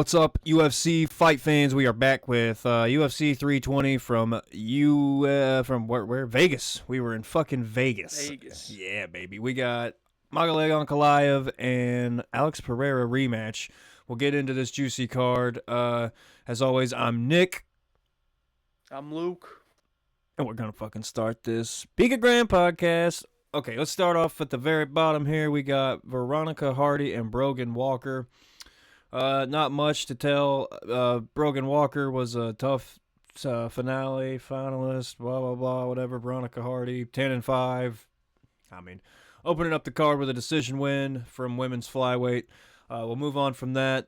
What's up, UFC fight fans? We are back with UFC 320 from where? Vegas. We were in fucking Vegas. Vegas. Yeah, baby. We got Magomed Ankalaev and Alex Pereira rematch. We'll get into this juicy card. As always, I'm Nick, I'm Luke. and we're gonna fucking start this Picogram podcast. Okay, let's start off at the very bottom here. We got Veronica Hardy and Brogan Walker. Not much to tell. Brogan Walker was a tough finalist, blah, blah, blah, whatever. Veronica Hardy, 10-5. I mean, opening up the card with a decision win from women's flyweight. We'll move on from that.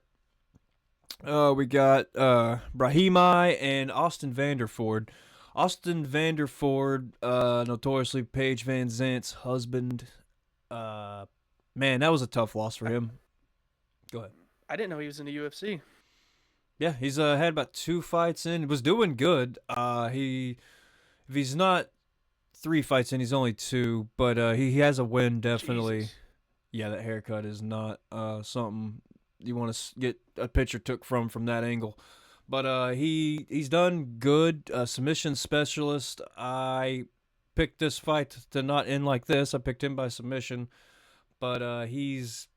We got Brahimi and Austin Vanderford. Austin Vanderford, notoriously Paige Van Zant's husband. Man, that was a tough loss for him. Go ahead. I didn't know he was in the UFC. Yeah, he's had about 2 fights in. Was doing good. If he's not 3 fights in, he's only 2. But he has a win definitely. Jesus. Yeah, that haircut is not something you want to get a picture took from that angle. But he's done good. Submission specialist. I picked this fight to not end like this. I picked him by submission. But he's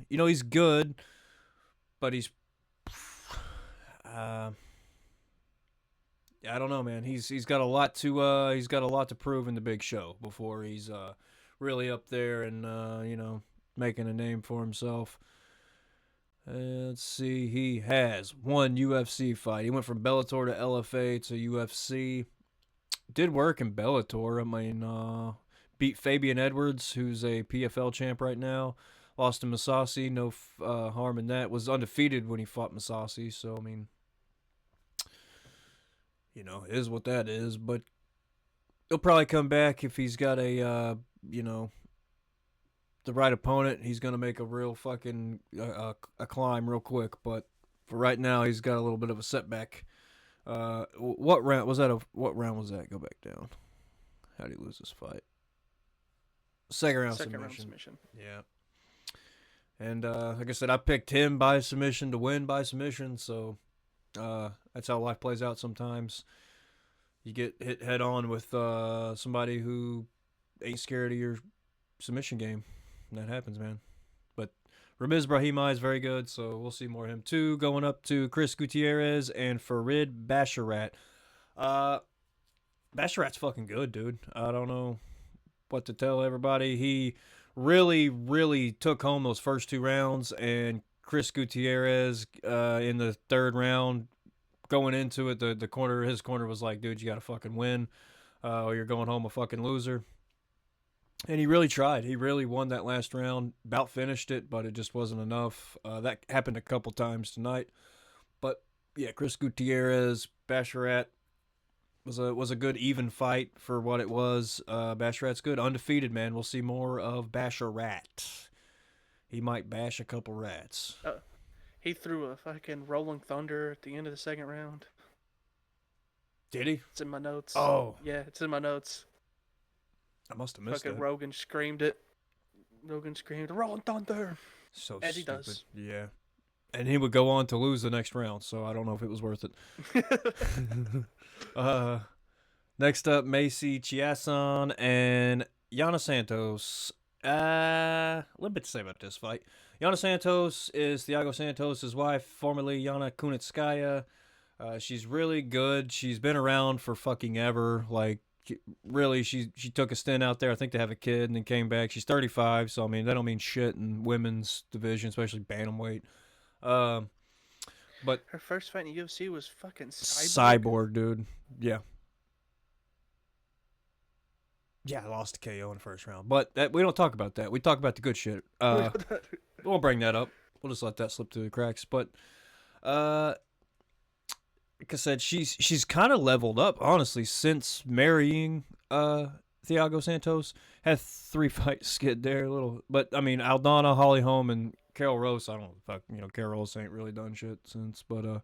he's good, but he's I don't know, man. He's got a lot to prove in the big show before he's really up there and making a name for himself. Let's see, he has 1 UFC fight. He went from Bellator to LFA to UFC. Did work in Bellator. I mean, beat Fabian Edwards, who's a PFL champ right now. Lost to Masasi, no harm in that. Was undefeated when he fought Masasi, so, I mean, it is what that is. But he'll probably come back if he's got the right opponent. He's going to make a real fucking a climb real quick. But for right now, he's got a little bit of a setback. What round was that? What round was that? Go back down. How did he lose this fight? Second round submission. Yeah. And like I said, I picked him by submission to win by submission, so that's how life plays out sometimes. You get hit head on with somebody who ain't scared of your submission game. And that happens, man. But Ramiz Brahimi is very good, so we'll see more of him too. Going up to Chris Gutierrez and Farid Basharat. Basharat's fucking good, dude. I don't know what to tell everybody. He really, really took home those first 2 rounds, and Chris Gutierrez in the 3rd round, going into it, his corner was like, dude, you got to fucking win, or you're going home a fucking loser. And he really tried. He really won that last round, about finished it, but it just wasn't enough. That happened a couple times tonight. But yeah, Chris Gutierrez, Basharat, was a good even fight for what it was. Basharat's good. Undefeated, man. We'll see more of Basharat. He might bash a couple rats. He threw a fucking rolling thunder at the end of the 2nd round. Did he? It's in my notes. Oh. Yeah, it's in my notes. I must have missed fucking that. Rogan screamed it. Rogan screamed, rolling thunder. So as stupid. He does. Yeah. And he would go on to lose the next round, so I don't know if it was worth it. Next up, Macy Chiasson and Yana Santos. A little bit to say about this fight. Yana Santos is Thiago Santos' wife, formerly Yana Kunitskaya. She's really good. She's been around for fucking ever. Like, really, she took a stint out there, I think, to have a kid, and then came back. She's 35, so, I mean, that don't mean shit in women's division, especially bantamweight. But her first fight in the UFC was fucking Cyborg, dude. Yeah. Yeah, I lost to KO in the first round. But we don't talk about that. We talk about the good shit. We won't bring that up. We'll just let that slip through the cracks. But, like I said, she's kind of leveled up, honestly, since marrying Thiago Santos. Had 3 fights skid there, a little. But, I mean, Aldana, Holly Holm, and Carol Rose, I don't know, fuck, Carol Rose ain't really done shit since. But,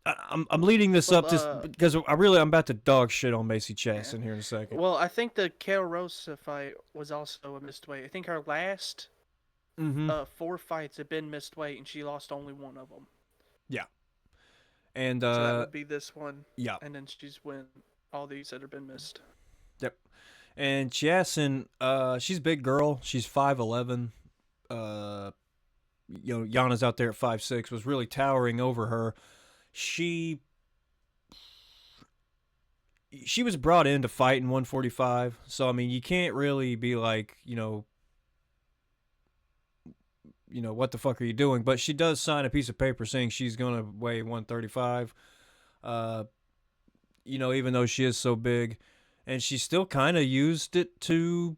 I'm leading this Well, up just because I'm about to dog shit on Macy Chess yeah. in here in a second. Well, I think the Kale Rosa fight was also a missed weight. I think her last Mm-hmm. four fights have been missed weight, and she lost only one of them. Yeah, and So that would be this one, yeah, and then she's win all these that have been missed. yep. And Chiasson, she's a big girl. She's 5'11". Uh, Yana's out there at 5'6", was really towering over her. She she was brought in to fight in 145, so I mean you can't really be like what the fuck are you doing? But she does sign a piece of paper saying she's gonna weigh 135. Uh, even though she is so big, and she still kind of used it to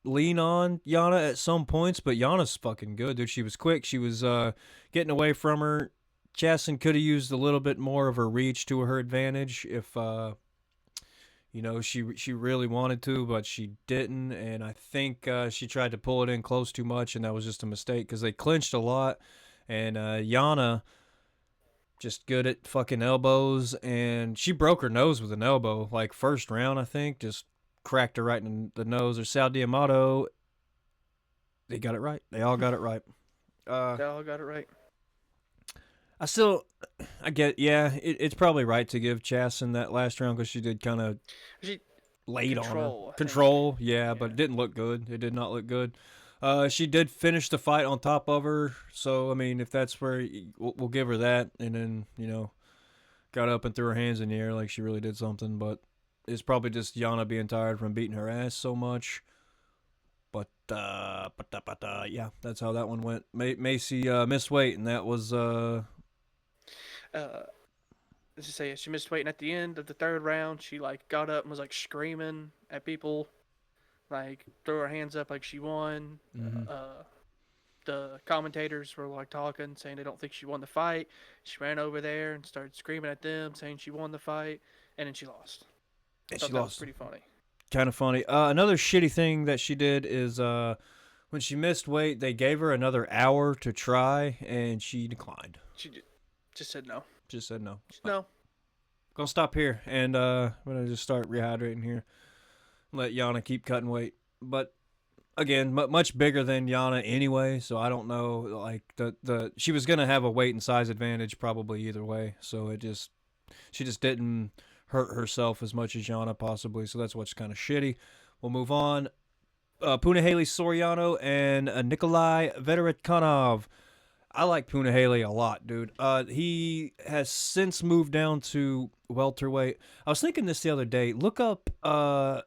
lean on Yana at some points, but Yana's fucking good, dude. She was quick. She was getting away from her. Chasson could have used a little bit more of her reach to her advantage if she really wanted to, but she didn't. And I think she tried to pull it in close too much, and that was just a mistake because they clinched a lot. And Yana just good at fucking elbows, and she broke her nose with an elbow like first round, I think. Just cracked her right in the nose. Or Sal Diamato, they got it right. They all got it right. They all got it right. I still, I get, yeah, it's probably right to give Chasson that last round because she did kind of She laid on her. control. I think. Control, yeah, but Yeah. it didn't look good. It did not look good. She did finish the fight on top of her, so I mean, if that's where we'll give her that, and then got up and threw her hands in the air like she really did something. But it's probably just Yana being tired from beating her ass so much. But yeah, that's how that one went. Macy missed weight, and that was Uh, let's just say she missed weight, and at the end of the third round, she like got up and was like screaming at people, like threw her hands up like she won. mm-hmm. The commentators were like talking, saying they don't think she won the fight. She ran over there and started screaming at them, saying she won the fight, and then she lost. I And she thought that was lost. pretty funny. Kind of funny. Another shitty thing that she did is when she missed weight, they gave her another hour to try, and she declined. She just said no. Just said no. No. Gonna stop here, and I'm gonna just start rehydrating here. Let Yana keep cutting weight, but again, much bigger than Yana anyway. So I don't know. Like she was gonna have a weight and size advantage probably either way. So she just didn't hurt herself as much as Yana possibly. So that's what's kind of shitty. We'll move on. Punahele Soriano and Nikolai Veterikhanov. I like Punahele a lot, dude. He has since moved down to welterweight. I was thinking this the other day. Look up a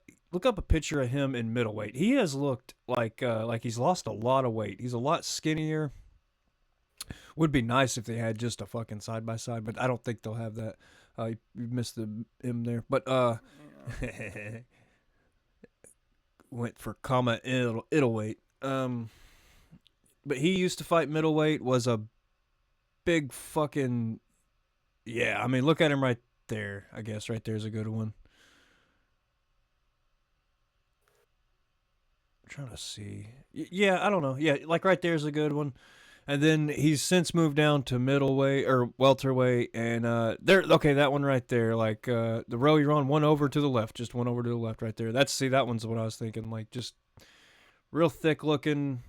picture of him in middleweight. He has looked like he's lost a lot of weight. He's a lot skinnier. Would be nice if they had just a fucking side by side, but I don't think they'll have that. You missed the M there, but Yeah. went for comma middleweight. But he used to fight middleweight. Was a big fucking yeah. I mean, look at him right there. I guess right there's a good one. I'm trying to see. Yeah, I don't know. Yeah, like right there's a good one. And then he's since moved down to middleweight or welterweight, and there. Okay, that one right there, like the row you're on, one over to the left, just one over to the left, right there. That one's what I was thinking, like just real thick looking.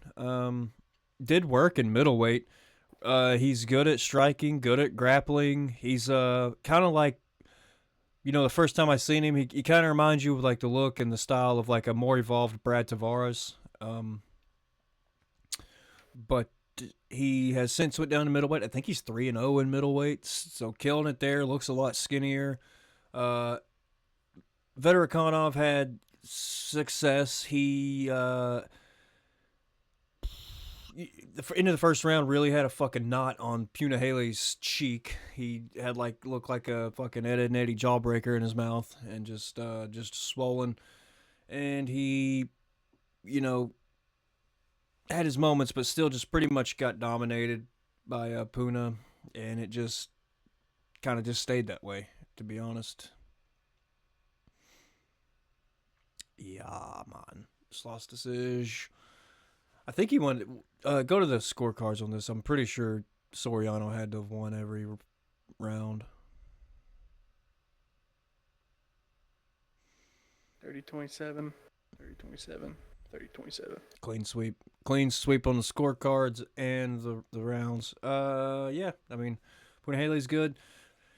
Did work in middleweight. He's good at striking, good at grappling. He's kind of like the first time I seen him, he kind of reminds you of like the look and the style of like a more evolved Brad Tavares. But he has since went down to middleweight. I think he's 3-0 in middleweight, so killing it there. Looks a lot skinnier. Veterikhanov had success. He into the first round really had a fucking knot on Punahele's cheek. He had looked like a fucking Ed, Ed and Eddie jawbreaker in his mouth, and just swollen. And he, had his moments, but still just pretty much got dominated by Puna, and it just kind of just stayed that way, to be honest. Yeah, man. Just lost decision. I think he won. Go to the scorecards on this. I'm pretty sure Soriano had to have won every round. 30-27, 30-27, 30-27. Clean sweep on the scorecards and the rounds. Yeah. I mean, when Haley's good,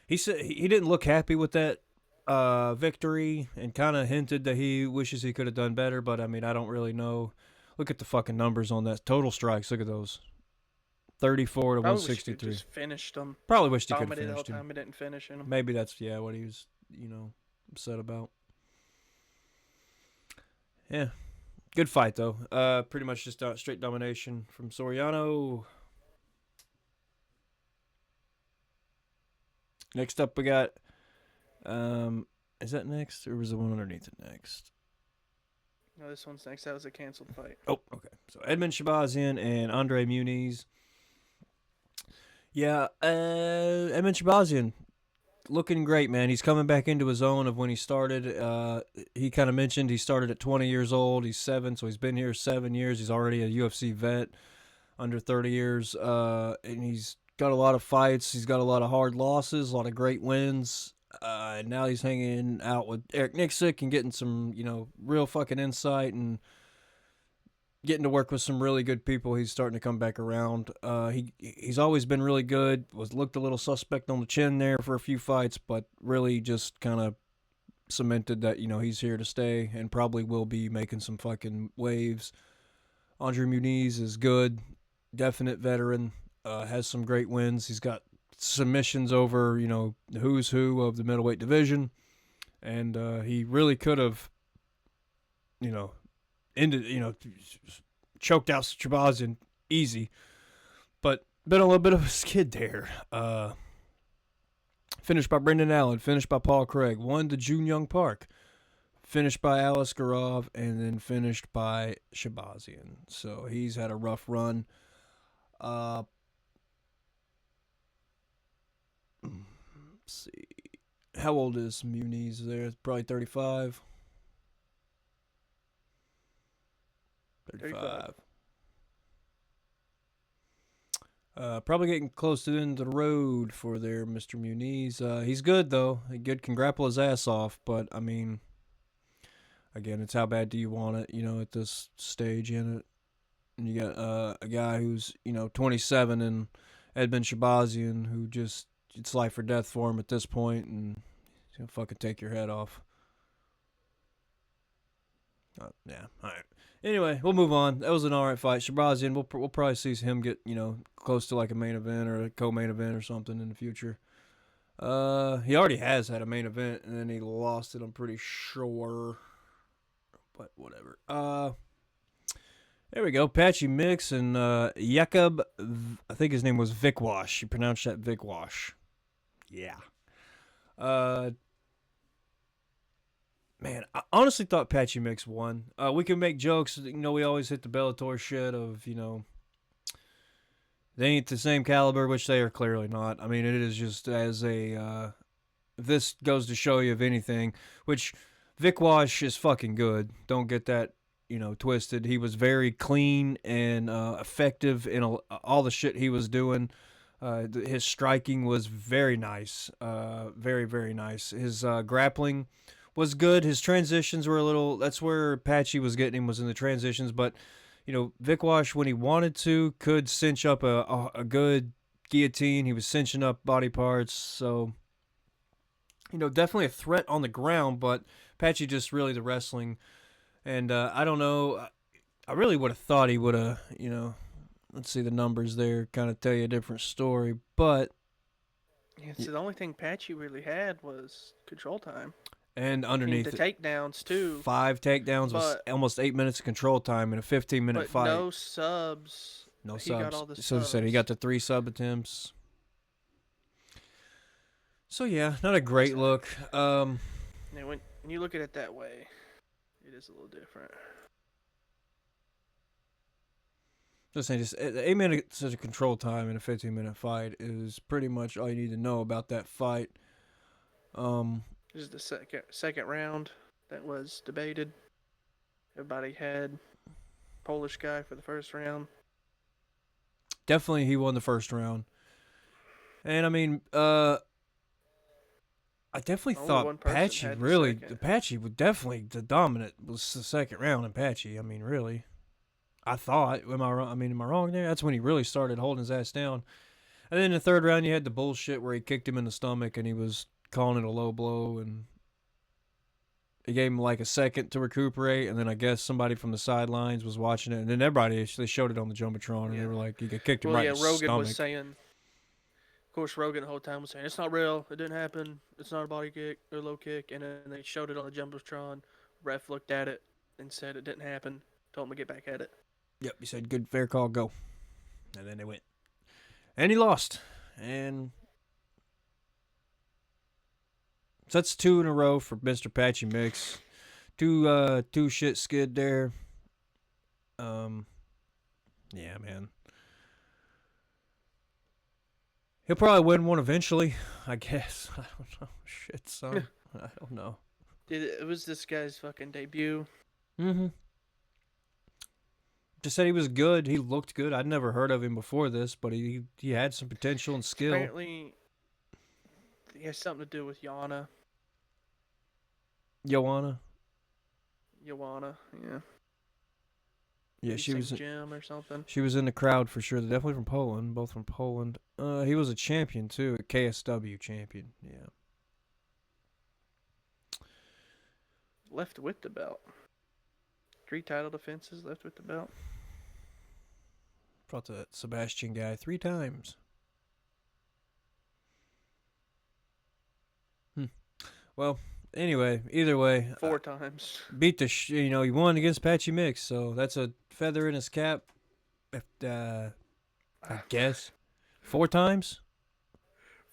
he said he didn't look happy with that victory and kind of hinted that he wishes he could have done better. But I mean, I don't really know. Look at the fucking numbers on that total strikes. Look at those. 34 to Probably wish he could 163. just finished them. Probably wished he could have Dominated all finished the him. time, but didn't finish in them. Maybe that's what he was upset about. Yeah, good fight though. Pretty much just straight domination from Soriano. Next up, we got. Is that next, or was the one underneath it next? No, this one's next. That was a canceled fight. Oh, okay. So Edmund Shabazian and Andre Muniz. Yeah, Edmund Shabazian looking great, man. He's coming back into his own of when he started. He kind of mentioned he started at 20 years old. He's 7, so he's been here 7 years. He's already a UFC vet, under 30 years, and he's got a lot of fights. He's got a lot of hard losses, a lot of great wins. And now he's hanging out with Eric Nixick and getting some, real fucking insight and getting to work with some really good people. He's starting to come back around. He's always been really good. Looked a little suspect on the chin there for a few fights, but really just kind of cemented that he's here to stay and probably will be making some fucking waves. Andre Muniz is good, definite veteran. Has some great wins. He's got submissions over the who's who of the middleweight division, and he really could have ended choked out Shabazian easy, but been a little bit of a skid there. Finished by Brendan Allen, finished by Paul Craig, won to June Young Park, finished by Alice Garov, and then finished by Shabazian. So he's had a rough run. Let's see. How old is Muniz there? Probably 35. 35. Probably getting close to the end of the road for there, Mr. Muniz. He's good, though. He can grapple his ass off, but, I mean, again, it's how bad do you want it, at this stage in it. And you got a guy who's, 27 and Edmund Shabazian who just, it's life or death for him at this point, and he's going to fucking take your head off. Yeah, all right. Anyway, we'll move on. That was an alright fight. Shabazian, we'll probably see him get, close to like a main event or a co-main event or something in the future. He already has had a main event, and then he lost it, I'm pretty sure. But whatever. There we go. Patchy Mix and Jakob, I think his name was Vikwash. You pronounced that Vikwash. Yeah. Man, I honestly thought Patchy Mix won. We can make jokes. We always hit the Bellator shit of, they ain't the same caliber, which they are clearly not. I mean, it is just as a, this goes to show you of anything, which Vikwash is fucking good. Don't get that, twisted. He was very clean and effective in all the shit he was doing. His striking was very nice. Very, very nice. His grappling was good. His transitions were a little. That's where Patchy was getting him, was in the transitions. But Vikwash, when he wanted to, could cinch up a good guillotine. He was cinching up body parts. So definitely a threat on the ground. But Patchy just really the wrestling. And I don't know. I really would have thought he would have. Let's see the numbers there. Kind of tell you a different story. But yeah, so the only thing Patchy really had was control time. And underneath the takedowns too. 5 takedowns was almost 8 minutes of control time in a 15-minute fight. No subs. No he subs. Got all the subs. So I said he got the 3 sub attempts. So yeah, not a great look. When you look at it that way, it is a little different. Just 8 minutes of control time in a 15-minute fight is pretty much all you need to know about that fight. This is the second round that was debated. Everybody had Polish guy for the first round. Definitely he won the first round. And I mean, I definitely Only thought one person Patchy had the really, second. Patchy would definitely, the dominant was the second round in Patchy. I mean, really. I thought, am I wrong? I mean, am I wrong there? That's when he really started holding his ass down. And then in the third round, you had the bullshit where he kicked him in the stomach and he was calling it a low blow, and he gave him like a second to recuperate. And then I guess somebody from the sidelines was watching it, and then everybody actually showed it on the jumbotron, and they Yeah. were like, he kicked him Well, right in yeah, the Rogan was stomach. saying. Of course, Rogan the whole time was saying it's not real. It didn't happen. It's not a body kick or low kick. And then they showed it on the jumbotron. Ref looked at it and said it didn't happen. Told him to get back at it. Yep, he said, good, fair call, go. And then they went. And he lost. And so that's 2 in a row for Mr. Patchy Mix. Two shit skid there. Yeah, man. He'll probably win one eventually, I guess. I don't know. Shit, son. I don't know. It was this guy's fucking debut. Mm-hmm. Just said he was good. He looked good. I'd never heard of him before this, but he had some potential and skill. Apparently, he has something to do with Yana. Joanna. Yeah. Yeah, she was. Gym or something. She was in the crowd for sure. They're definitely from Poland. Both from Poland. He was a champion too, a KSW champion. Yeah. Left with the belt. 3 title defenses left with the belt. Fought the Sebastian guy 3 times. Well, anyway, either way, 4 times. beat the he won against Patchy Mix, so that's a feather in his cap. I guess 4 times.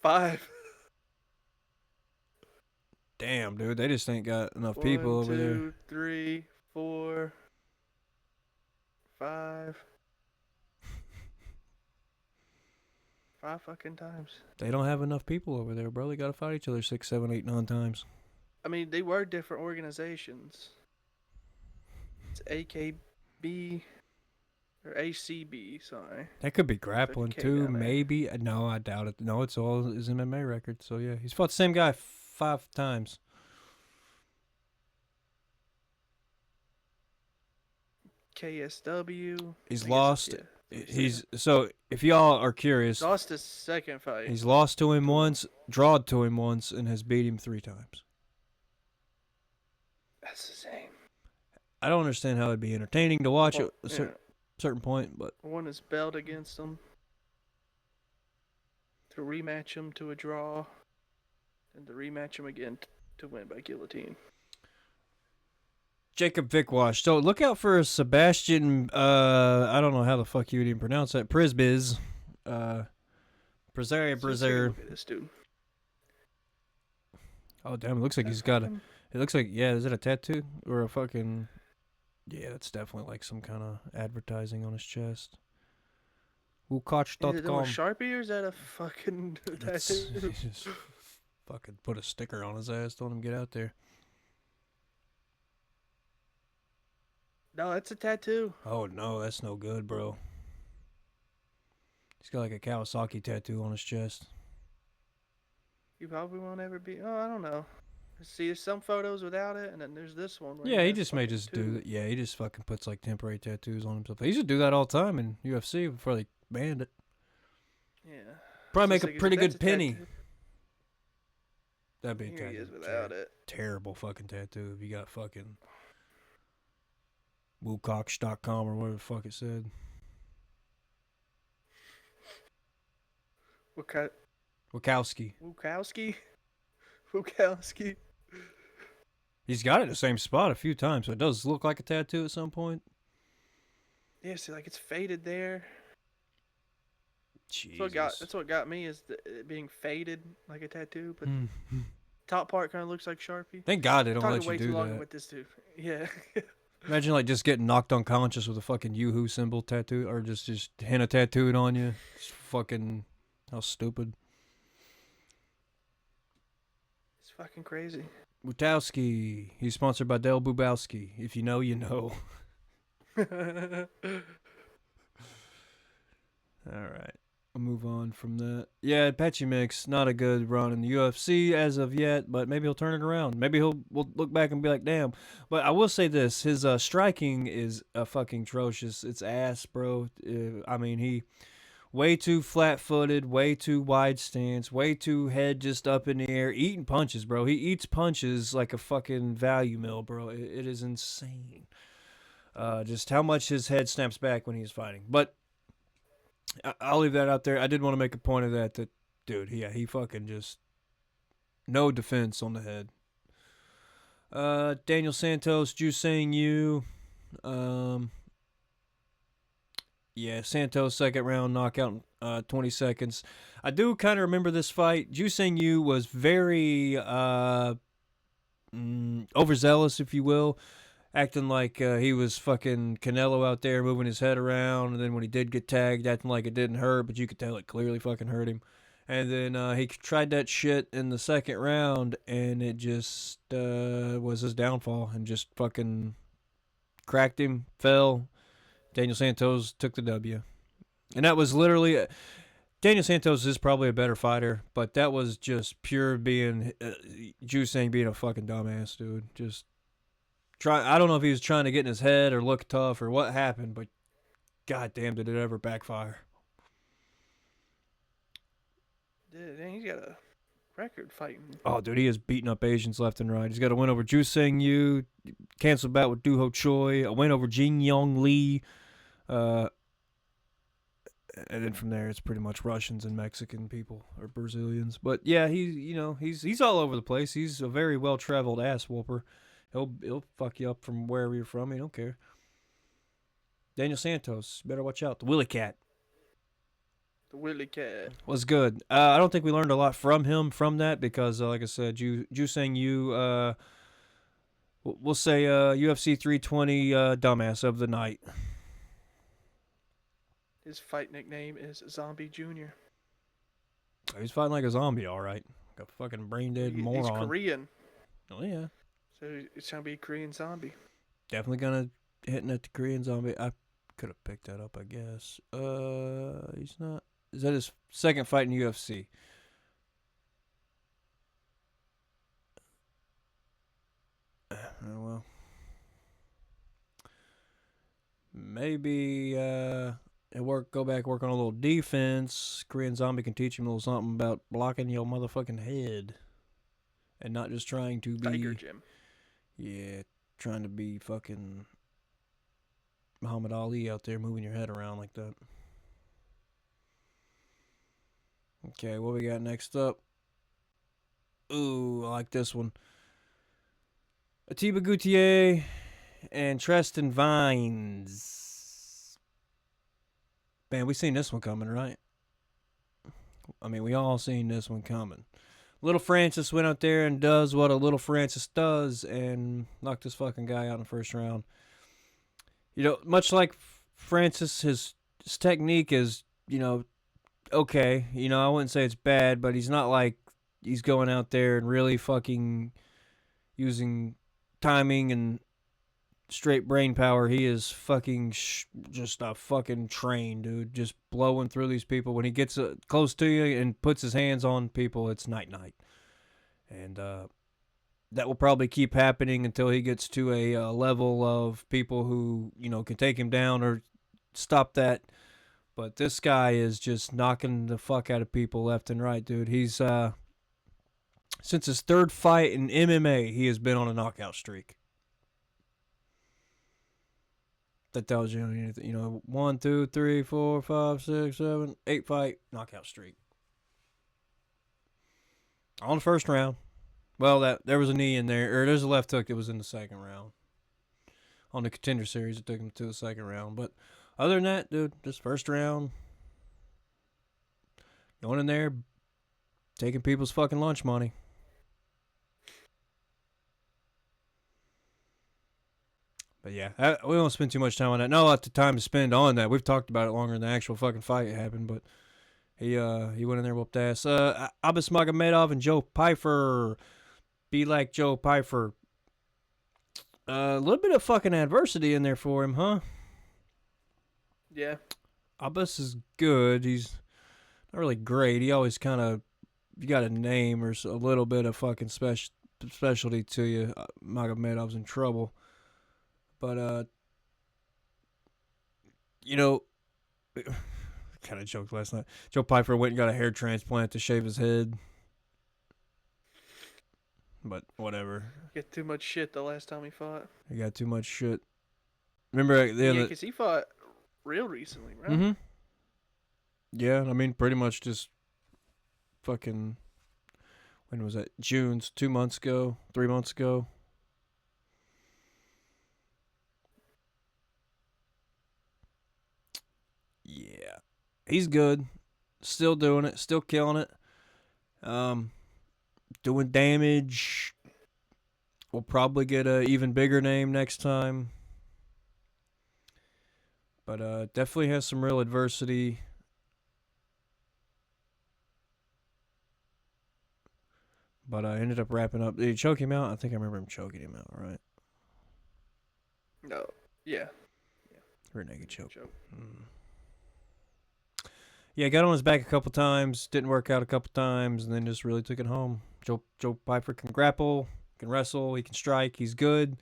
5. Damn, dude, they just ain't got enough people over there. 1, 2, 3, 4, 5. 5 fucking times. They don't have enough people over there, bro. They gotta fight each other 6, 7, 8, 9 times. I mean, they were different organizations. It's AKB or ACB, sorry. That could be grappling K too, down there. maybe. No, I doubt it. No, it's all his MMA record. So yeah, he's fought the same guy 5 times. KSW. He's I lost. guess, yeah. He's so if y'all are curious, Lost his second fight. he's lost to him once, drawed to him once, and has beat him 3 times. That's the same. I don't understand how it'd be entertaining to watch at a Yeah. certain point, but Won his belt against him. To rematch him to a draw. And to rematch him again to win by guillotine. Jacob Vickwash. So look out for Sebastian. I don't know how the fuck you would even pronounce that. Prisbiz. Brazier. Look at this dude. Oh damn! It looks like he's got a. It looks like is it a tattoo or a fucking? Yeah, it's definitely like some kind of advertising on his chest. Is it a WooKotch.com. Sharpie or is that a fucking tattoo? He just fucking put a sticker on his ass, told him to get out there. No, that's a tattoo. Oh no, that's no good, bro. He's got like a Kawasaki tattoo on his chest. You probably won't ever be. Oh, I don't know. See, there's some photos without it, and then there's this one. Yeah, he just may just do that. Yeah, he just fucking puts like temporary tattoos on himself. He used to do that all the time in UFC before they banned it. Yeah. Probably make So a it's pretty like, if good that's a penny. tattoo, That'd be here kind he is of without it. terrible fucking tattoo if you got fucking WooKotch.com or whatever the fuck it said. Wachowski. Wukowski. He's got it in the same spot a few times, so it does look like a tattoo at some point. Yeah, see, like it's faded there. Jesus. That's what got me is it being faded like a tattoo, but Hmm. top part kind of looks like Sharpie. Thank God they don't Talking let you way do too long that. with this dude. Yeah. Imagine like just getting knocked unconscious with a fucking Yoo-hoo symbol tattoo, or just henna tattooed on you. It's fucking how stupid. It's fucking crazy. Wutowski. He's sponsored by Del Bubowski. If you know, you know. All right. I'll move on from that. Yeah, Pechimix, not a good run in the UFC as of yet, but maybe he'll turn it around. Maybe we'll look back and be like, damn. But I will say this: his striking is fucking atrocious. It's ass, bro. I mean, he way too flat-footed, way too wide stance, way too head just up in the air, eating punches, bro. He eats punches like a fucking value mill, bro. It is insane. Just how much his head snaps back when he's fighting, but. I'll leave that out there. I did want to make a point of that. That dude, yeah, he fucking just no defense on the head. Daniel Santos, Jusang Yu. Um, yeah, Santos second round knockout, 20 seconds. I do kind of remember this fight. Jusang Yu was very overzealous, if you will, acting like he was fucking Canelo out there moving his head around, and then when he did get tagged, acting like it didn't hurt, but you could tell it clearly fucking hurt him. And then he tried that shit in the second round, and it just was his downfall, and just fucking cracked him, fell. Daniel Santos took the W. And that was literally. Daniel Santos is probably a better fighter, but that was just pure being. Jusang being a fucking dumbass, dude. Just. I don't know if he was trying to get in his head or look tough or what happened, but goddamn, did it ever backfire? Dang, he's got a record fighting. Oh, dude, he is beating up Asians left and right. He's got a win over Jusang Yu, canceled bout with Doo Ho Choi, a win over Jin Yong Lee, and then from there it's pretty much Russians and Mexican people or Brazilians. But yeah, he's all over the place. He's a very well traveled ass whooper. He'll fuck you up from wherever you're from. He don't care. Daniel Santos, better watch out. The Willie Cat. The Willie Cat was good. I don't think we learned a lot from him from that because, like I said, Jusang Yu, we'll say UFC 320 dumbass of the night. His fight nickname is Zombie Jr. He's fighting like a zombie, all right. Like a fucking brain dead moron. He's Korean. Oh yeah. So it's gonna be a Korean zombie. Definitely gonna hitting at the Korean zombie. I could have picked that up, I guess. He's not. Is that his second fight in UFC? Oh well. Maybe go back work on a little defense. Korean zombie can teach him a little something about blocking your motherfucking head. And not just trying to be Tiger Gym. Yeah, trying to be fucking Muhammad Ali out there moving your head around like that. Okay, what we got next up? Ooh, I like this one. Atiba Gutierrez and Tristan Vines. Man, we seen this one coming, right? I mean, we all seen this one coming. Little Francis went out there and does what a little Francis does and knocked this fucking guy out in the first round. You know, much like Francis, his technique is, okay. I wouldn't say it's bad, but he's not like he's going out there and really fucking using timing and straight brain power. He is fucking just a fucking train, dude. Just blowing through these people. When he gets close to you and puts his hands on people, it's night-night. And that will probably keep happening until he gets to a level of people who, can take him down or stop that. But this guy is just knocking the fuck out of people left and right, dude. He's, since his third fight in MMA, he has been on a knockout streak. That tells you anything. 1, 2, 3, 4, 5, 6, 7, 8 fight knockout streak. On the first round. Well, there was a knee in there, or there's a left hook that was in the second round. On the Contender Series, it took him to the second round. But other than that, dude, just first round. Going in there, taking people's fucking lunch money. But yeah, we won't spend too much time on that. Not a lot of time to spend on that. We've talked about it longer than the actual fucking fight happened, but he went in there, whooped ass. Abbas Magomedov and Joe Pyfer. Be like Joe Pyfer. A little bit of fucking adversity in there for him, huh? Yeah. Abbas is good. He's not really great. He always kind of, you got a name or a little bit of fucking specialty to you. Magomedov's in trouble. But you know, kind of joked last night. Joe Piper went and got a hair transplant to shave his head. But whatever. Get too much shit the last time he fought. He got too much shit. Remember the Yeah, other. because he fought real recently, right? Mm-hmm. Yeah, I mean, pretty much just fucking. When was that? June's 2 months ago, 3 months ago. Yeah, he's good. Still doing it. Still killing it. Um, doing damage. We'll probably get a even bigger name next time. But definitely has some real adversity. But I ended up wrapping up. Did he choke him out? I think I remember him choking him out, right? No. Yeah. Rear naked choke. Joke. Yeah, got on his back a couple times. Didn't work out a couple times, and then just really took it home. Joe Piper can grapple, can wrestle, he can strike. He's good.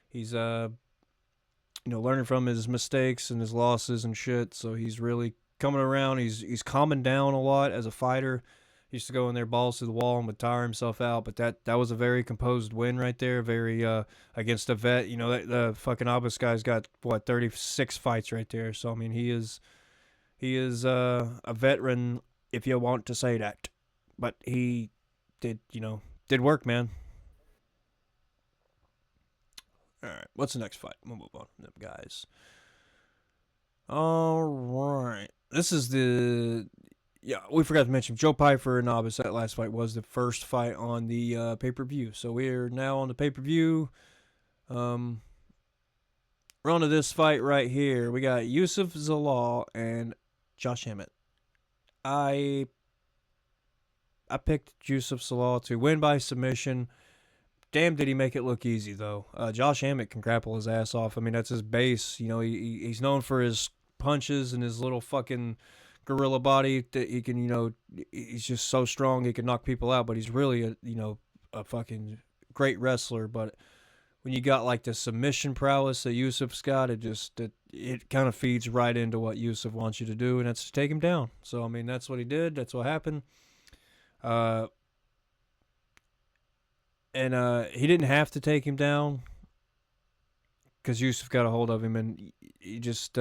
He's learning from his mistakes and his losses and shit. So he's really coming around. He's calming down a lot as a fighter. He used to go in there balls to the wall and would tire himself out, but that was a very composed win right there. Very against a vet. You know, the fucking Abbas guy's got 36 fights right there. So I mean, he is a veteran, if you want to say that. But he did work, man. All right, what's the next fight? We'll move on from them guys. All right, this is we forgot to mention Joe Piper and Abbas. That last fight was the first fight on the pay-per-view. So we're now on the pay-per-view. We're on to this fight right here. We got Yusuf Zalal and Josh Emmett. I picked Yusuf Zalal to win by submission. Damn, did he make it look easy, though. Josh Emmett can grapple his ass off. I mean, that's his base. You know, he's known for his punches and his little fucking gorilla body that he can, he's just so strong he can knock people out, but he's really a fucking great wrestler. But when you got like the submission prowess that Yusuf's got, it kind of feeds right into what Yusuf wants you to do, and that's to take him down. So I mean, that's what he did. That's what happened. And he didn't have to take him down because Yusuf got a hold of him, and he just,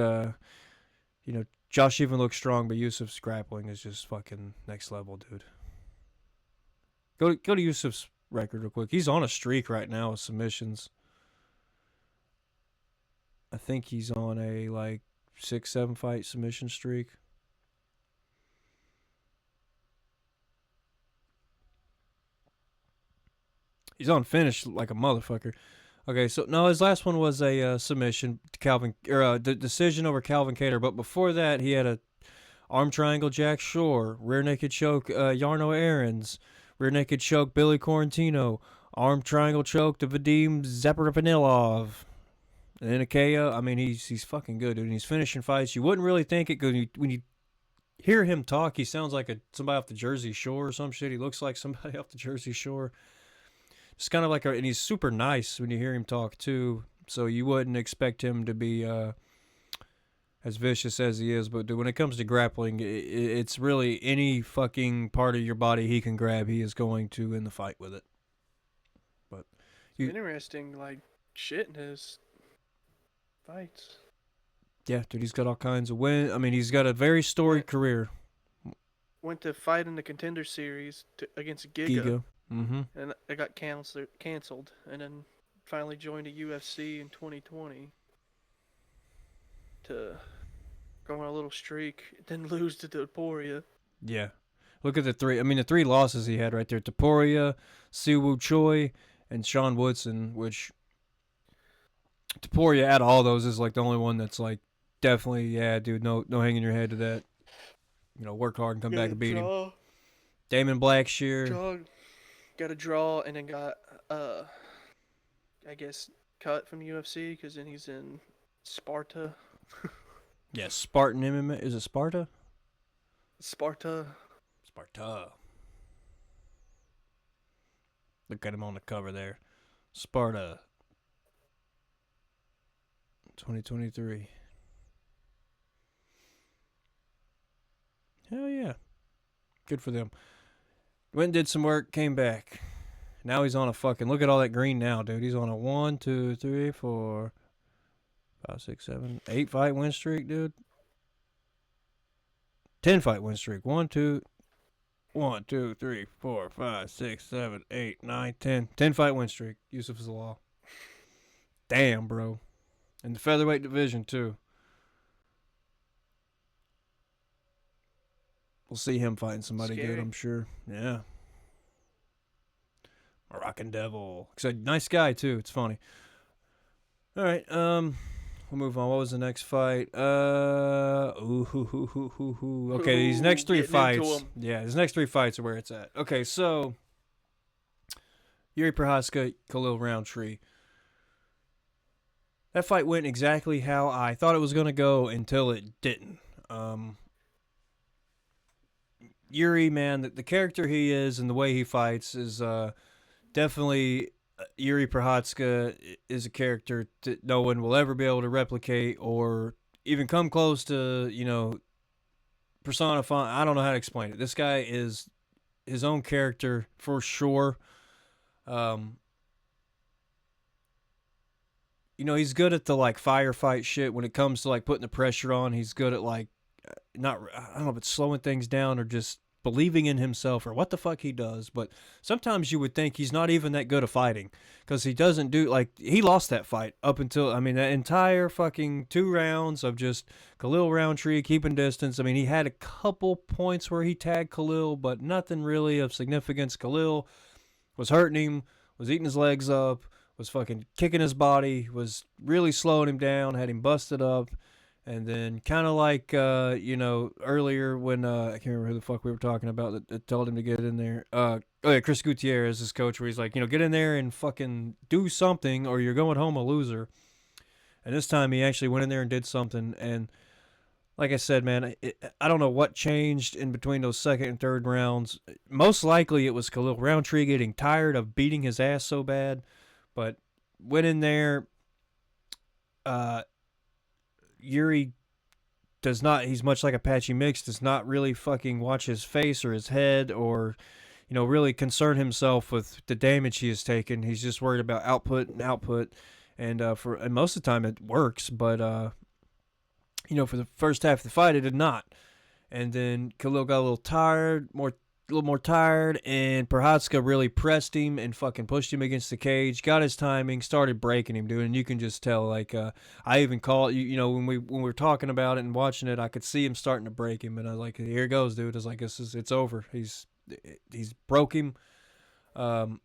Josh even looks strong, but Yusuf's grappling is just fucking next level, dude. Go to Yusuf's record real quick. He's on a streak right now with submissions. I think he's on a 6-7 fight submission streak. He's on finish like a motherfucker. Okay, so no, his last one was a submission to Calvin, or the decision over Calvin Cater. But before that, he had a arm triangle Jack Shore, rear naked choke Yarno Aarons, rear naked choke Billy Quarantino, arm triangle choke to Vadim Zaprapanilov, and then a KO. I mean, he's fucking good, dude. And he's finishing fights. You wouldn't really think it because when you hear him talk, he sounds like somebody off the Jersey Shore or some shit. He looks like somebody off the Jersey Shore. It's kind of and he's super nice when you hear him talk too. So you wouldn't expect him to be as vicious as he is. But when it comes to grappling, it's really any fucking part of your body he can grab, he is going to in the fight with it. But interesting, shit in his fights. Yeah, dude, he's got all kinds of wins. I mean, he's got a very storied career. Went to fight in the Contender Series against Giga. Mm-hmm. And it got canceled, and then finally joined a UFC in 2020 to go on a little streak, then lose to Topuria. Yeah. Look at the three losses he had right there. Topuria, Siwoo Choi, and Sean Woodson, which Topuria out of all those is the only one that's definitely, yeah, dude, no hanging your head to that. Work hard and come back and beat him. Damon Blackshear. Got a draw and then got, I guess, cut from the UFC because then he's in Sparta. Yeah, Spartan MMA. Is it Sparta? Sparta. Sparta. Look at him on the cover there. Sparta. 2023. Hell yeah. Good for them. Went and did some work, came back. Now he's on a fucking. Look at all that green now, dude. He's on a 1, 2, 3, 4, 5, 6, 7, 8 fight win streak, dude. 10 fight win streak. 1, 2, 1, 2, 3, 4, 5, 6, 7, 8, 9, 10. 10 fight win streak. Yusuf Zalal. Damn, bro. In the featherweight division, too. We'll see him fighting somebody Scary. good, I'm sure. Yeah. Moroccan Devil. Nice guy, too. It's funny. All right. We'll move on. What was the next fight? Okay, these next three fights. Yeah, these next three fights are where it's at. Okay, so Yuri Prochazka, Khalil Roundtree. That fight went exactly how I thought it was going to go until it didn't. Yuri, man, the character he is and the way he fights is definitely Yuri Prochazka is a character that no one will ever be able to replicate or even come close to, personifying. I don't know how to explain it. This guy is his own character for sure. He's good at the like firefight shit when it comes to like putting the pressure on. He's good at like I don't know if it's slowing things down or just believing in himself or what the fuck he does, but sometimes you would think he's not even that good at fighting because he doesn't do like he lost that fight up until that entire fucking 2 rounds of just Khalil Roundtree keeping distance. He had a couple points where he tagged Khalil, but nothing really of significance. Khalil was hurting him, was eating his legs up, was fucking kicking his body, was really slowing him down, had him busted up. And then kind of like, earlier when, I can't remember who the fuck we were talking about that told him to get in there. Chris Gutierrez, his coach, where he's like, get in there and fucking do something or you're going home a loser. And this time he actually went in there and did something. And like I said, man, I don't know what changed in between those second and third rounds. Most likely it was Khalil Roundtree getting tired of beating his ass so bad. But went in there, Yuri does not, he's much like Apache Mix, does not really fucking watch his face or his head or, really concern himself with the damage he has taken. He's just worried about output and output. And most of the time it works, but, for the first half of the fight, it did not. And then Khalil got a little tired, a little more tired, and Prochazka really pressed him and fucking pushed him against the cage, got his timing, started breaking him, dude, and you can just tell, like, I even called, when we were talking about it and watching it, I could see him starting to break him, and I was like, here it goes, dude. I was like, it's over. He's broke him. Khalil's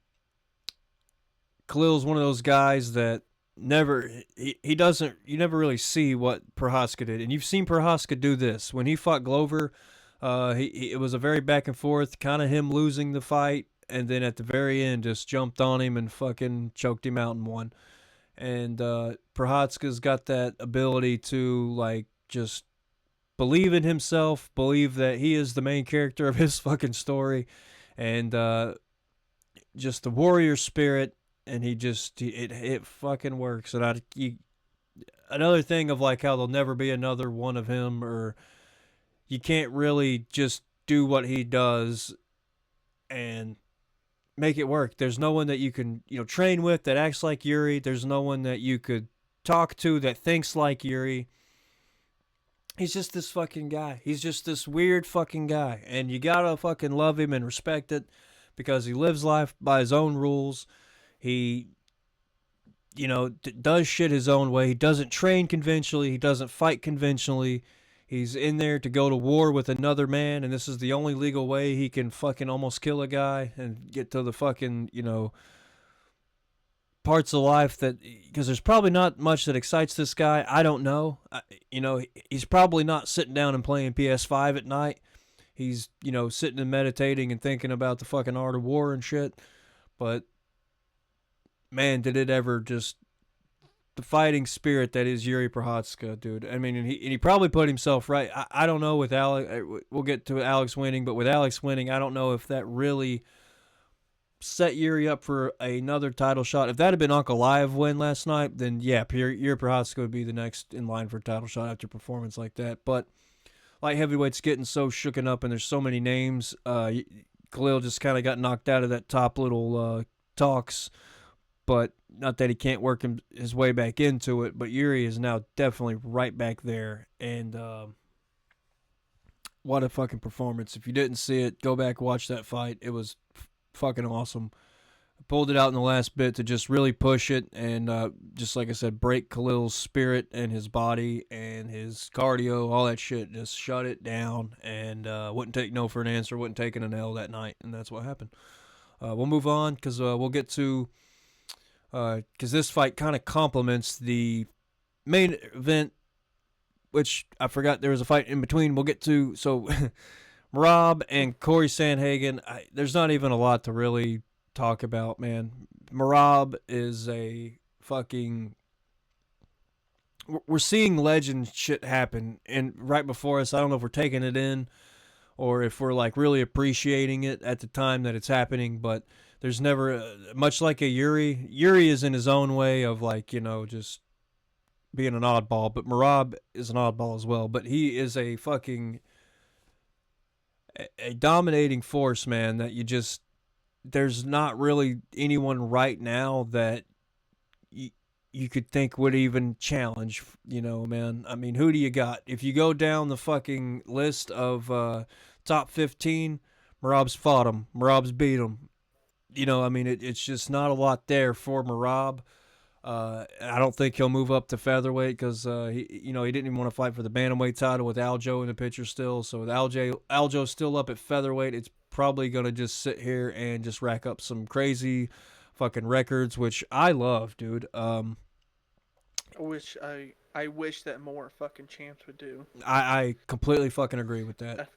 one of those guys that he doesn't, you never really see what Prochazka did, and you've seen Prochazka do this. When he fought Glover, it was a very back and forth, kind of him losing the fight, and then at the very end just jumped on him and fucking choked him out and won. And Prochazka's got that ability to like just believe in himself, believe that he is the main character of his fucking story, and just the warrior spirit. And it fucking works. And another thing of like how there'll never be another one of him, or you can't really just do what he does and make it work. There's no one that you can, train with that acts like Yuri. There's no one that you could talk to that thinks like Yuri. He's just this fucking guy. He's just this weird fucking guy. And you gotta fucking love him and respect it because he lives life by his own rules. He, does shit his own way. He doesn't train conventionally. He doesn't fight conventionally. He's in there to go to war with another man, and this is the only legal way he can fucking almost kill a guy and get to the fucking, parts of life that, because there's probably not much that excites this guy. I don't know. He's probably not sitting down and playing PS5 at night. He's, sitting and meditating and thinking about the fucking art of war and shit. But, man, did it ever just the fighting spirit that is Yuri Prochazka, dude. I mean, and he probably put himself right. I don't know with Alex. We'll get to Alex winning, but with Alex winning, I don't know if that really set Yuri up for another title shot. If that had been Uncle Live win last night, then yeah, Yuri Prochazka would be the next in line for a title shot after a performance like that. But light heavyweight's getting so shooken up, and there's so many names. Khalil just kind of got knocked out of that top little talks, but not that he can't work his way back into it. But Yuri is now definitely right back there, and what a fucking performance! If you didn't see it, go back watch that fight. It was fucking awesome. Pulled it out in the last bit to just really push it and just like I said, break Khalil's spirit and his body and his cardio, all that shit. Just shut it down and wouldn't take no for an answer, wouldn't take an L that night, and that's what happened. We'll move on because we'll get to because this fight kind of complements the main event, which I forgot there was a fight in between. We'll get to so Rob and Corey Sandhagen. There's not even a lot to really talk about, man. Marab is a fucking. We're seeing legend shit happen, and right before us, I don't know if we're taking it in, or if we're like really appreciating it at the time that it's happening. But there's never much like a Yuri. Yuri is in his own way of like just being an oddball, but Marab is an oddball as well. But he is a fucking a dominating force, man. That you just there's not really anyone right now that you could think would even challenge, man. I mean, who do you got? If you go down the fucking list of top 15, Marab's fought him. Marab's beat him. I mean, it's just not a lot there for Marab. I don't think he'll move up to featherweight because he didn't even want to fight for the bantamweight title with Aljo in the picture still. So with Aljo's still up at featherweight, it's probably gonna just sit here and just rack up some crazy fucking records, which I love, dude. I wish that more fucking champs would do. I completely fucking agree with that.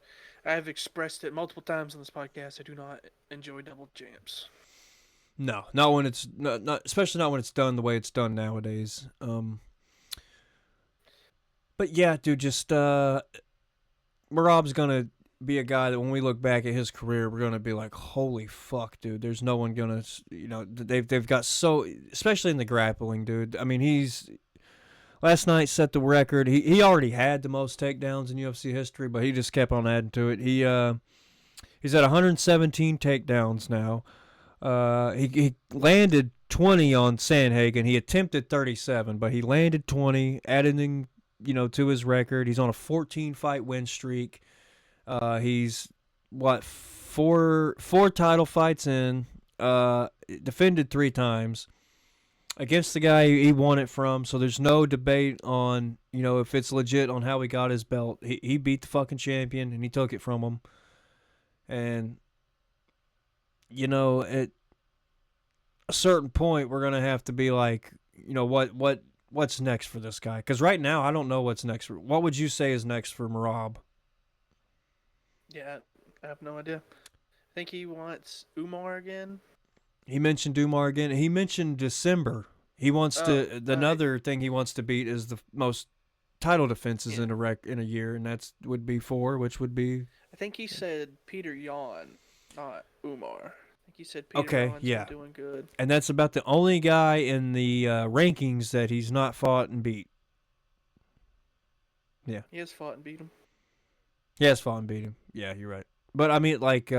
I have expressed it multiple times on this podcast. I do not enjoy double champs. No, not when it's not especially not when it's done the way it's done nowadays. But yeah, dude, just Marab's gonna be a guy that when we look back at his career, we're gonna be like, holy fuck, dude. There's no one gonna, they've got so, especially in the grappling, dude. I mean, he's last night set the record. He already had the most takedowns in UFC history, but he just kept on adding to it. He's at 117 takedowns now. He landed 20 on Sandhagen. He attempted 37, but he landed 20, adding to his record. He's on a 14 fight win streak. He's four title fights in. Defended 3 times against the guy he won it from. So there's no debate on if it's legit on how he got his belt. He beat the fucking champion and he took it from him. And at a certain point we're gonna have to be like, what's next for this guy? Because right now I don't know what's next. What would you say is next for Marab? Yeah, I have no idea. I think he wants Umar again. He mentioned Umar again. He mentioned December. He wants to. Another thing he wants to beat is the most title defenses in a year, and that's would be 4, which would be. I think he said Peter Yan, not Umar. I think he said Peter Yan's been doing good. And that's about the only guy in the rankings that he's not fought and beat. Yeah. He has fought and beat him. He has fought and beat him. Yeah, you're right. But I mean, like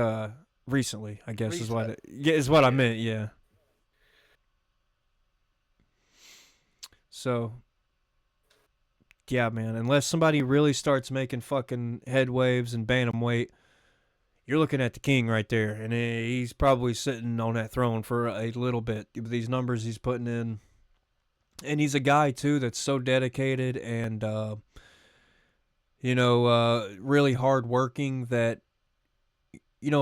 recently, I guess is what I meant. Yeah. So. Yeah, man. Unless somebody really starts making fucking head waves and bantamweight, you're looking at the king right there, and he's probably sitting on that throne for a little bit. These numbers he's putting in, and he's a guy too that's so dedicated and really hardworking that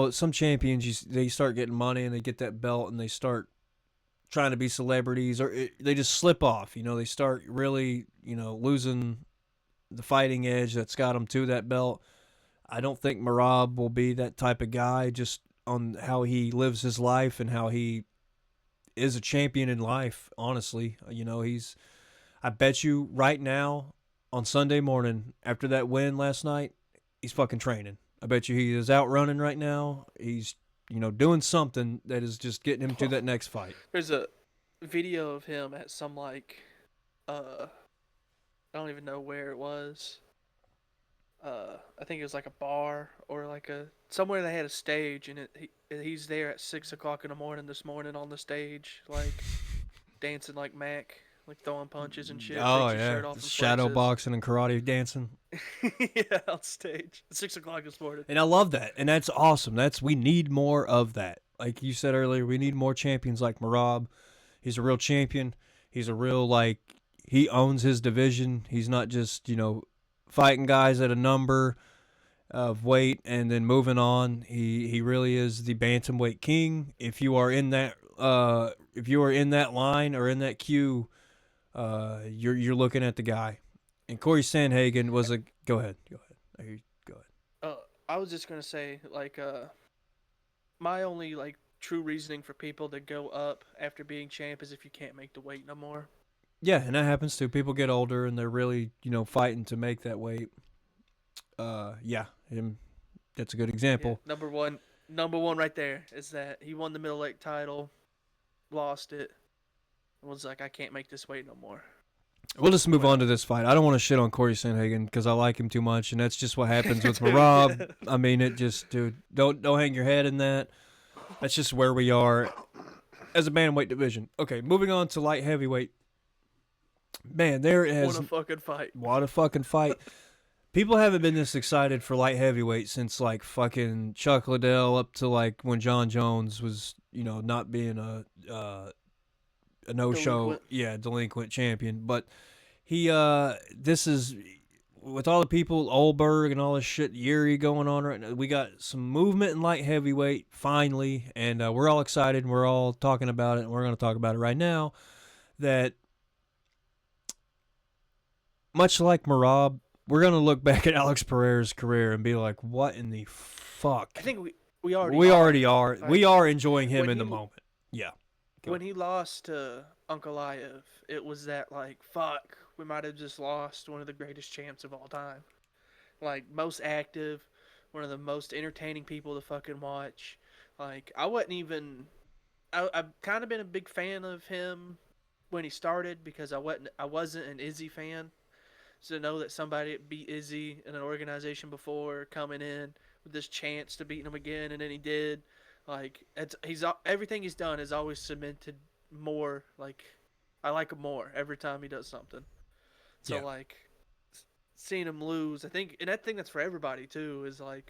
some champions they start getting money and they get that belt and they start trying to be celebrities or they just slip off. They start really losing the fighting edge that's got them to that belt. I don't think Marab will be that type of guy just on how he lives his life and how he is a champion in life, honestly. He's I bet you right now on Sunday morning after that win last night, he's fucking training. I bet you he is out running right now. He's doing something that is just getting him to that next fight. There's a video of him at some I don't even know where it was. I think it was like a bar or like a somewhere they had a stage, and he's there at 6 o'clock in the morning this morning on the stage, like dancing like Mac, like throwing punches and shit, Oh takes his yeah, shirt off and shadow flexes. boxing and karate dancing. Yeah, on stage at 6 o'clock this morning. And I love that. And that's awesome. We need more of that. Like you said earlier, we need more champions like Marab. He's a real champion. He's a real, he owns his division. He's not just, fighting guys at a number of weight and then moving on. He really is the bantamweight king. If you are in that line or in that queue, you're looking at the guy. And Corey Sandhagen was a go ahead. Go ahead. Go ahead. I was just gonna say my only true reasoning for people to go up after being champ is if you can't make the weight no more. Yeah, and that happens too. People get older and they're really, fighting to make that weight. Yeah, him. That's a good example. Yeah, number one right there is that he won the middleweight title, lost it, and was like, I can't make this weight no more. We'll just move on to this fight. I don't want to shit on Corey Sandhagen because I like him too much, and that's just what happens with Marab. Yeah. I mean, it just, dude, don't hang your head in that. That's just where we are as a bantamweight division. Okay, moving on to light heavyweight. Man, what a fucking fight! What a fucking fight! People haven't been this excited for light heavyweight since fucking Chuck Liddell up to when John Jones was not being a no-show, delinquent champion. But this is with all the people, Olberg and all this shit, Yuri going on right now. We got some movement in light heavyweight finally, and we're all excited. And we're all talking about it, and we're going to talk about it right now. That much like Marab, we're going to look back at Alex Pereira's career and be like, what in the fuck? I think we already are. We are enjoying him in the moment. Yeah. When he lost to Ankalaev, it was that fuck, we might have just lost one of the greatest champs of all time. Most active, one of the most entertaining people to fucking watch. I've kind of been a big fan of him when he started because I wasn't an Izzy fan. So to know that somebody beat Izzy in an organization before coming in with this chance to beat him again, and then he did. Everything he's done has always cemented more. I like him more every time he does something. So yeah. Seeing him lose, I think that's for everybody too. Is I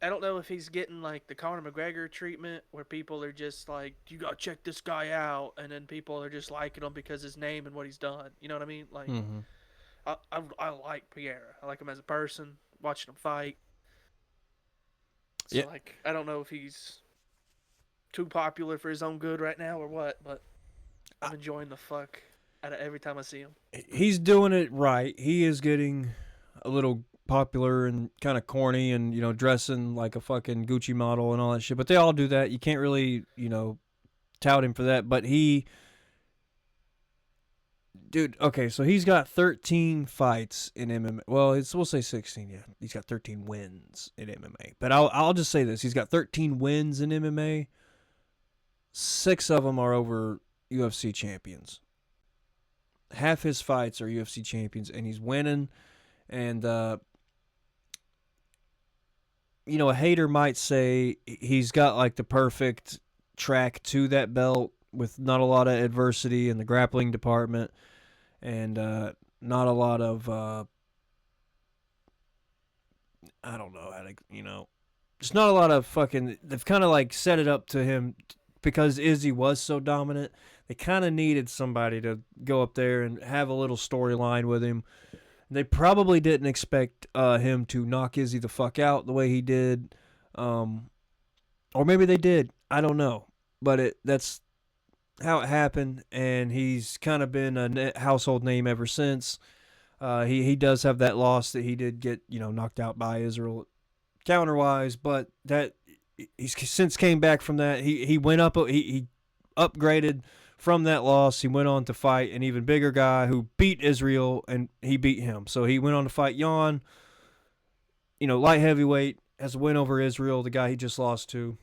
don't know if he's getting the Conor McGregor treatment where people are just you gotta check this guy out, and then people are just liking him because his name and what he's done. You know what I mean? Mm-hmm. I like Pierre. I like him as a person. Watching him fight. So yeah. I don't know if he's too popular for his own good right now or what, but I'm enjoying the fuck out of every time I see him. He's doing it right. He is getting a little popular and kind of corny and, dressing like a fucking Gucci model and all that shit. But they all do that. You can't really, tout him for that. But dude, okay, so he's got 13 fights in MMA. Well, we'll say 16, yeah. He's got 13 wins in MMA. But I'll just say this. He's got 13 wins in MMA. 6 of them are over UFC champions. Half his fights are UFC champions, and he's winning. And, a hater might say he's got, the perfect track to that belt with not a lot of adversity in the grappling department. And not a lot of, I don't know how to, just not a lot of fucking, they've kind of set it up to him because Izzy was so dominant. They kind of needed somebody to go up there and have a little storyline with him. They probably didn't expect him to knock Izzy the fuck out the way he did. Or maybe they did. I don't know. But that's how it happened, and he's kind of been a household name ever since. He does have that loss that he did get knocked out by Israel counter-wise, but that he's since came back from that. He went up, he upgraded from that loss, he went on to fight an even bigger guy who beat Israel, and he beat him. So he went on to fight Jan, light heavyweight, has a win over Israel, the guy he just lost to.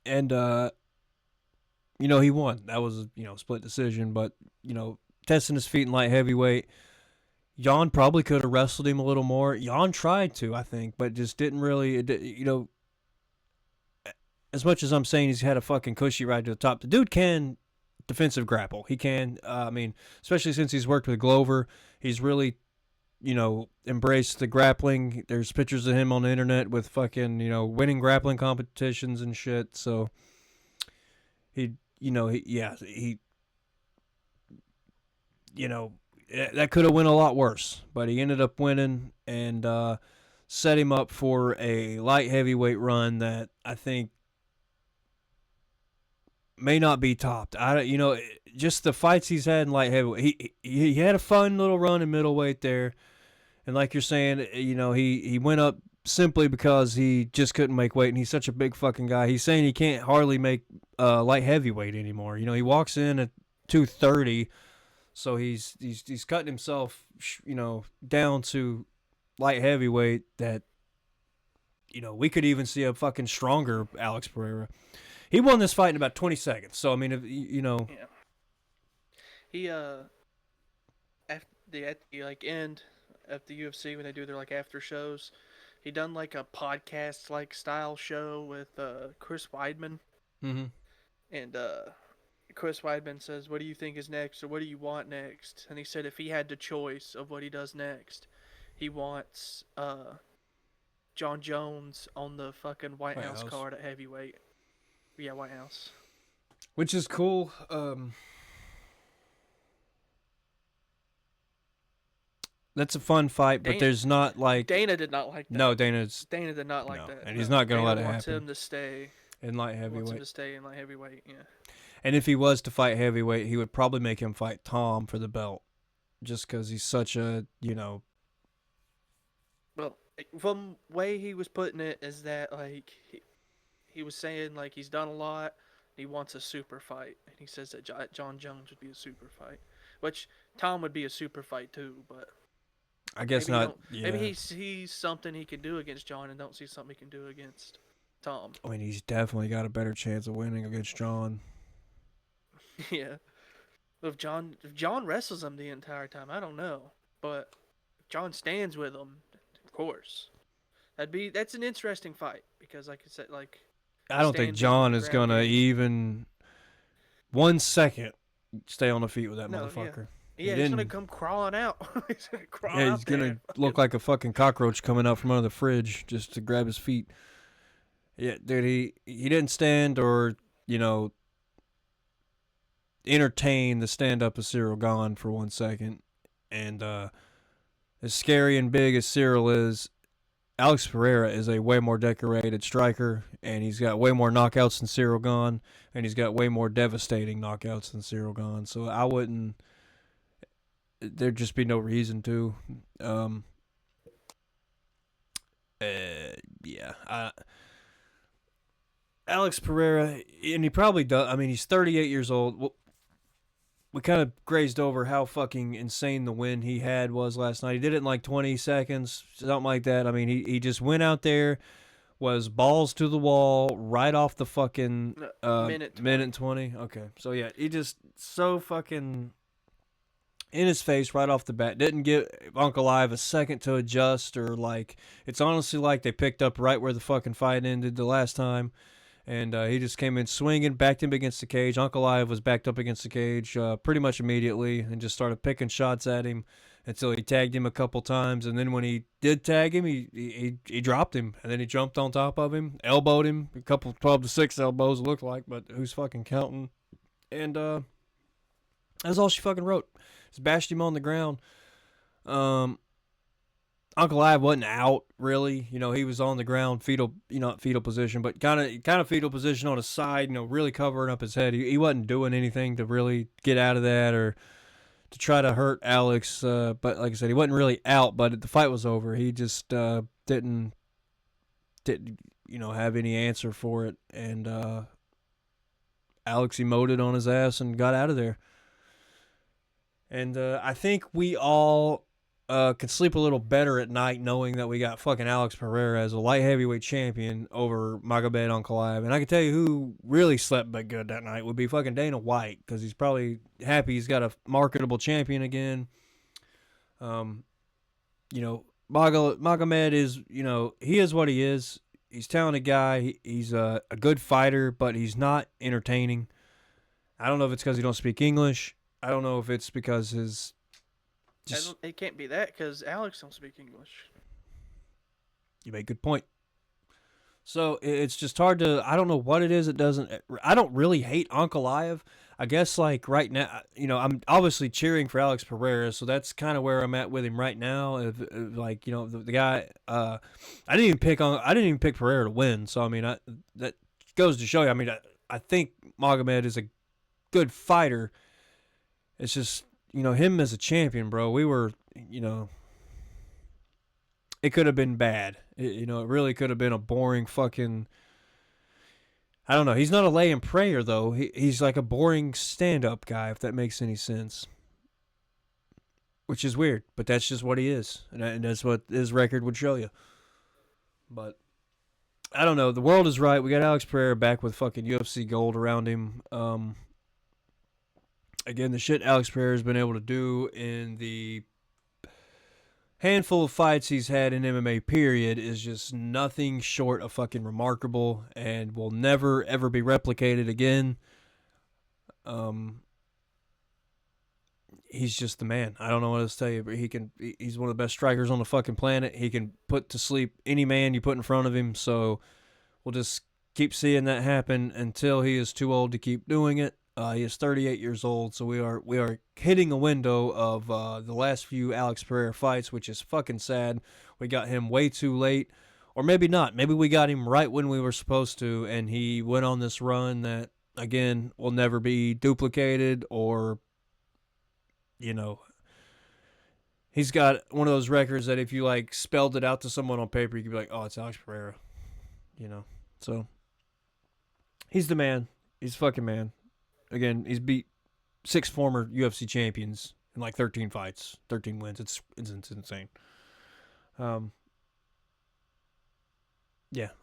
And, he won. That was a, split decision, but, testing his feet in light heavyweight. Jan probably could have wrestled him a little more. Jan tried to, I think, but just didn't really, as much as I'm saying he's had a fucking cushy ride to the top, the dude can defensive grapple. He can, especially since he's worked with Glover, he's really, embraced the grappling. There's pictures of him on the internet with fucking, winning grappling competitions and shit. So he, that could have went a lot worse, but he ended up winning and set him up for a light heavyweight run that I think may not be topped. Just the fights he's had in light heavyweight. He had a fun little run in middleweight there, and like you're saying, he went up simply because he just couldn't make weight, and he's such a big fucking guy. He's saying he can't hardly make light heavyweight anymore. He walks in at 230. So he's cutting himself, down to light heavyweight that, we could even see a fucking stronger Alex Pereira. He won this fight in about 20 seconds. So, I mean, Yeah. He, at the end of the UFC when they do their, after shows, he done, a podcast, style show with, Chris Weidman. Mm-hmm. And, Chris Weidman says, "What do you think is next, or what do you want next?" And he said if he had the choice of what he does next, he wants John Jones on the fucking White House card at heavyweight. Yeah, White House. Which is cool. That's a fun fight, but there's not Dana did not like that. No, Dana did not like that, and he's not gonna let it happen. Wants him to stay in light heavyweight. Wants him to stay in light heavyweight. Yeah. And if he was to fight heavyweight, he would probably make him fight Tom for the belt, just because he's such a, Well, from the way he was putting it is that, he was saying, he's done a lot, he wants a super fight. And he says that John Jones would be a super fight. Which, Tom would be a super fight too, but... I guess not. Yeah. Maybe he sees something he can do against John and don't see something he can do against Tom. I mean, he's definitely got a better chance of winning against John. Yeah. If John wrestles him the entire time, I don't know. But if John stands with him, of course. That's an interesting fight. Because like I said, I don't think John is gonna even 1 second stay on the feet with that motherfucker. Yeah, he's gonna come crawling out. He's gonna crawl he's gonna look like a fucking cockroach coming out from under the fridge just to grab his feet. Yeah, dude, he didn't stand or, entertain the stand-up of Cyril Gahn for 1 second. And as scary and big as Cyril is, Alex Pereira is a way more decorated striker, and he's got way more knockouts than Cyril Gahn, and he's got way more devastating knockouts than Cyril Gahn. So I wouldn't... There'd just be no reason to. Alex Pereira, and he probably does. I mean, he's 38 years old. We kind of grazed over how fucking insane the win he had was last night. He did it in 20 seconds, something like that. I mean, he just went out there, was balls to the wall, right off the fucking minute 20. Okay, so yeah, he just so fucking in his face right off the bat. Didn't give Uncle Ive a second to adjust or it's honestly like they picked up right where the fucking fight ended the last time. And he just came in swinging, backed him against the cage. Uncle Ive was backed up against the cage pretty much immediately and just started picking shots at him until he tagged him a couple times. And then when he did tag him, he dropped him. And then he jumped on top of him, elbowed him. A couple 12-6 elbows, it looked like, but who's fucking counting? And that's all she fucking wrote. Just bashed him on the ground. Uncle Ive wasn't out, really. He was on the ground, fetal position, but kind of fetal position on his side, really covering up his head. He wasn't doing anything to really get out of that or to try to hurt Alex. But like I said, he wasn't really out, but the fight was over. He just didn't have any answer for it. And Alex emoted on his ass and got out of there. And I think we all could sleep a little better at night knowing that we got fucking Alex Pereira as a light heavyweight champion over Magomed Ankalaev. And I can tell you who really slept but good that night would be fucking Dana White, because he's probably happy he's got a marketable champion again. Um, you know, Magomed is, he is what he is. He's a talented guy. He's a good fighter, but he's not entertaining. I don't know if it's because he don't speak English. I don't know if it's because his just. It can't be that because Alex don't speak English. You make a good point. So it's just hard to. I don't know what it is. It doesn't. I don't really hate Ankalaev. I guess like right now, I'm obviously cheering for Alex Pereira, so that's kind of where I'm at with him right now. If like the guy, I didn't even pick Pereira to win. So I mean, that goes to show you. I mean, I think Magomed is a good fighter. It's just him as a champion, bro. We were it could have been bad. It really could have been a boring fucking. I don't know. He's not a lay and prayer though. He's like a boring stand-up guy, if that makes any sense. Which is weird, but that's just what he is, and that's what his record would show you. But I don't know. The world is right. We got Alex Pereira back with fucking UFC gold around him. Again, the shit Alex Pereira has been able to do in the handful of fights he's had in MMA, period, is just nothing short of fucking remarkable and will never, ever be replicated again. He's just the man. I don't know what else to tell you, but he's one of the best strikers on the fucking planet. He can put to sleep any man you put in front of him, so we'll just keep seeing that happen until he is too old to keep doing it. He is 38 years old, so we are hitting a window of the last few Alex Pereira fights, which is fucking sad. We got him way too late, or maybe not. Maybe we got him right when we were supposed to, and he went on this run that, again, will never be duplicated, or, he's got one of those records that if you, like, spelled it out to someone on paper, you could be like, oh, it's Alex Pereira, So, he's the man. He's fucking man. Again, he's beat 6 former UFC champions in like 13 fights, 13 wins. It's insane. Yeah,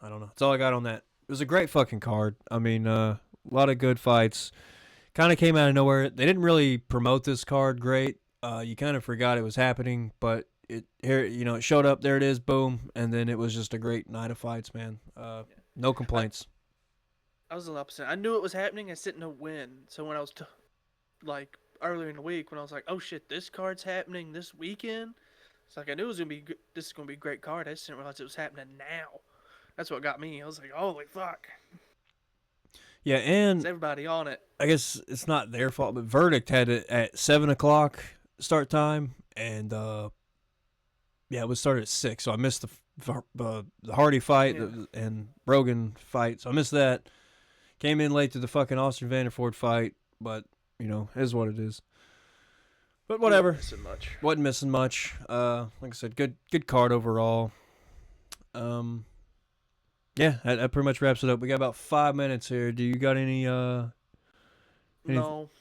I don't know. That's all I got on that. It was a great fucking card. I mean, a lot of good fights. Kind of came out of nowhere. They didn't really promote this card great. You kind of forgot it was happening, but it showed up. There it is, boom, and then it was just a great night of fights, man. No complaints. I was the opposite. I knew it was happening. I didn't know when. So when I was like earlier in the week, when I was like, "Oh shit, this card's happening this weekend," it's like I knew it was gonna be. This is gonna be a great card. I just didn't realize it was happening now. That's what got me. I was like, "Holy fuck!" Yeah, and it's everybody on it. I guess it's not their fault, but Verdict had it at 7:00 start time, and it was started at 6, so I missed the Hardy fight and Brogan fight, so I missed that. Came in late to the fucking Austin Vanderford fight, but, is what it is. But whatever. Wasn't missing much. Like I said, good card overall. Yeah, that pretty much wraps it up. We got about 5 minutes here. Do you got any No,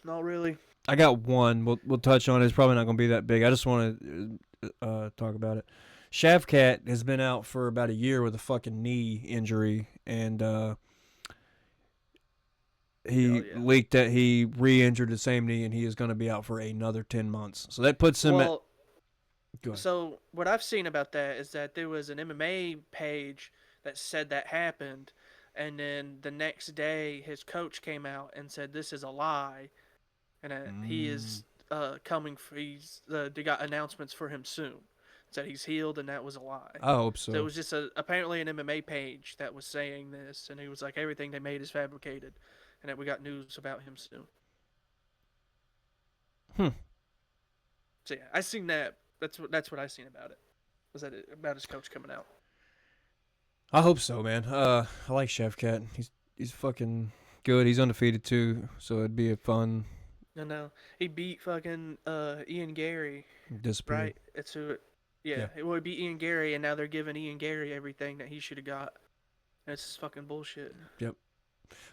not really. I got one. We'll touch on it. It's probably not going to be that big. I just want to talk about it. Shavkat has been out for about a year with a fucking knee injury, and he leaked that he re-injured the same knee, and he is going to be out for another 10 months. So that puts him at... Go ahead. So what I've seen about that is that there was an MMA page that said that happened, and then the next day his coach came out and said this is a lie, and he is coming for... They got announcements for him soon. Said he's healed, and that was a lie. I hope so. So it was just apparently an MMA page that was saying this, and he was like, everything they made is fabricated, and that we got news about him soon. So yeah, I seen that. That's what I seen about it. Was that about his coach coming out? I hope so, man. I like Shavkat. He's fucking good. He's undefeated too, so it'd be a fun. No, he beat fucking Ian Gary. Disappeared. Right? It's who. Yeah, it would be Ian Gary, and now they're giving Ian Gary everything that he should have got. That's fucking bullshit. Yep.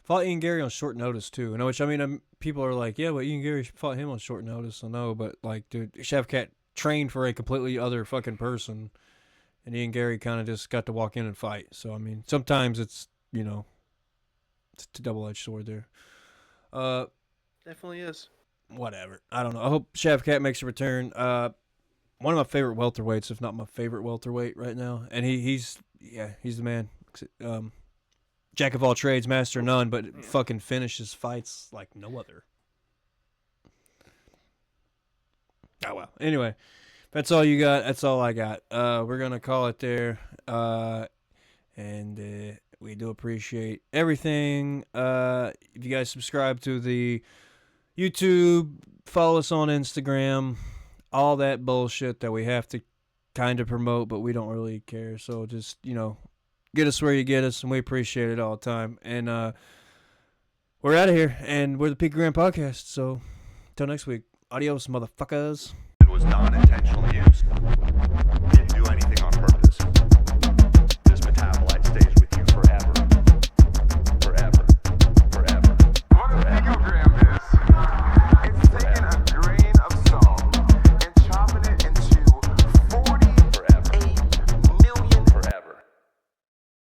fought Ian Gary on short notice too. And which I mean, people are like, yeah, but Ian Gary fought him on short notice. I know, but like, dude, Shavkat trained for a completely other fucking person, and Ian Gary kind of just got to walk in and fight. So I mean, sometimes it's it's a double-edged sword there. Definitely is. Whatever. I don't know. I hope Shavkat makes a return. One of my favorite welterweights, if not my favorite welterweight right now, and he's the man. Jack of all trades, master of none, but fucking finishes fights like no other. Oh well. Anyway, that's all you got. That's all I got. We're gonna call it there. And we do appreciate everything. If you guys subscribe to the YouTube, follow us on Instagram, all that bullshit that we have to kind of promote, but we don't really care. So just, get us where you get us, and we appreciate it all the time. And we're out of here, and we're the Picogram Podcast. So until next week, adios, motherfuckers. It was non-intentional use.